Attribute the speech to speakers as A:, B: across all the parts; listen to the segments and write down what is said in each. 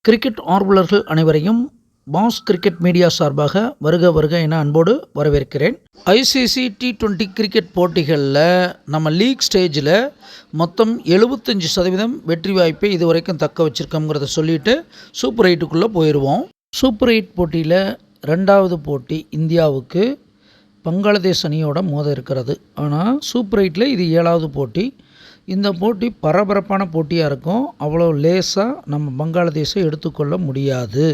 A: Cricket ஆர்வலர்கள் அனைவரையும் pass cricket media சார்பாக வருக வருக என அன்போடு வரவேற்கிறேன். ஐசிசி T20 கிரிக்கெட் போட்டிகளில் நம்ம லீக் ஸ்டேஜில் மொத்தம் 75% வெற்றி வாய்ப்பை இதுவரைக்கும் தக்க வச்சுருக்கோங்கிறத சொல்லிவிட்டு சூப்பர் 8க்குள்ளே போயிடுவோம். சூப்பர் 8 போட்டியில் 2வது போட்டி இந்தியாவுக்கு பங்களாதேஷ் அணியோட மோத இருக்கிறது. ஆனால் சூப்பர் 8ல் இது 7வது போட்டி. இந்த போட்டி பரபரப்பான போட்டியாக இருக்கும். அவ்வளோ லேசாக நம்ம பங்களாதேஷை எடுத்துக்கொள்ள முடியாது.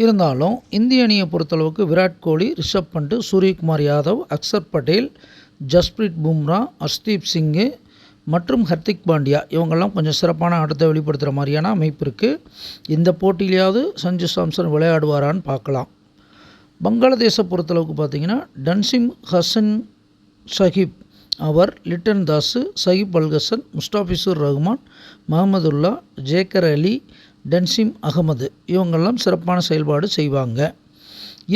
A: இருந்தாலும் இந்திய அணியை பொறுத்தளவுக்கு விராட் கோலி, ரிஷப் பண்ட், சூரியகுமார் யாதவ், அக்சர் பட்டேல், ஜஸ்பிரீத் பும்ரா, ஹர்ஷ்தீப் சிங்கு மற்றும் ஹர்திக் பாண்டியா இவங்கெல்லாம் கொஞ்சம் சிறப்பான ஆட்டத்தை வெளிப்படுத்துகிற மாதிரியான அமைப்பு இருக்குது. இந்த போட்டியிலையாவது சஞ்சு சாம்சன் விளையாடுவாரான்னு பார்க்கலாம். பங்களாதேஷை பொறுத்தளவுக்கு பார்த்திங்கன்னா டன்சிம் ஹசன் சஹிப், அவர் லிட்டன் தாஸ், சஹிப் அல்ஹசன், முஸ்டாஃபிசுர் ரஹ்மான், மஹமதுல்லா, ஜேக்கர் அலி, டன்சிம் அகமது இவங்கெல்லாம் சிறப்பான செயல்பாடு செய்வாங்க.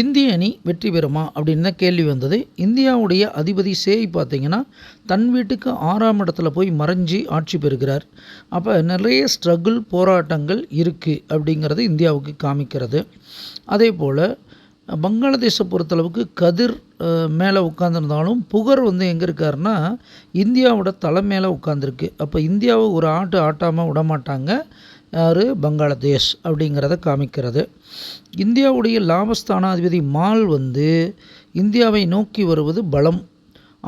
A: இந்திய அணி வெற்றி பெறுமா அப்படின்னு தான் கேள்வி வந்தது. இந்தியாவுடைய அதிபதி சேய் பார்த்திங்கன்னா தன் வீட்டுக்கு 6ஆம் இடத்துல போய் மறைஞ்சி ஆட்சி பெறுகிறார். அப்போ நிறைய ஸ்ட்ரகிள் போராட்டங்கள் இருக்குது அப்படிங்கிறது இந்தியாவுக்கு காமிக்கிறது. அதே போல் பங்களாதேஷை பொறுத்தளவுக்கு கதிர் மேலே உட்காந்துருந்தாலும் புகர் எங்கே இருக்காருன்னா இந்தியாவோட தலை மேலே உட்காந்துருக்கு. அப்போ இந்தியாவை ஒரு ஆட்டாமல் விடமாட்டாங்க யார், பங்களாதேஷ் அப்படிங்கிறத காமிக்கிறது. இந்தியாவுடைய லாபஸ்தானாதிபதி மால் இந்தியாவை நோக்கி வருவது பலம்.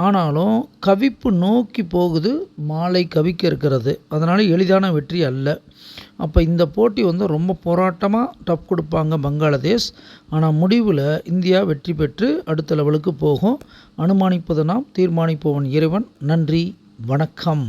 A: ஆனாலும் கவிப்பு நோக்கி போகுது, மாலை கவிக்க இருக்கிறது. அதனால் எளிதான வெற்றி அல்ல. அப்போ இந்த போட்டி ரொம்ப போராட்டமாக டஃப் கொடுப்பாங்க பங்களாதேஷ். ஆனால் முடிவில் இந்தியா வெற்றி பெற்று அடுத்த லெவலுக்கு போகும். அனுமானிப்பது நாம், தீர்மானிப்பவன் இறைவன். நன்றி, வணக்கம்.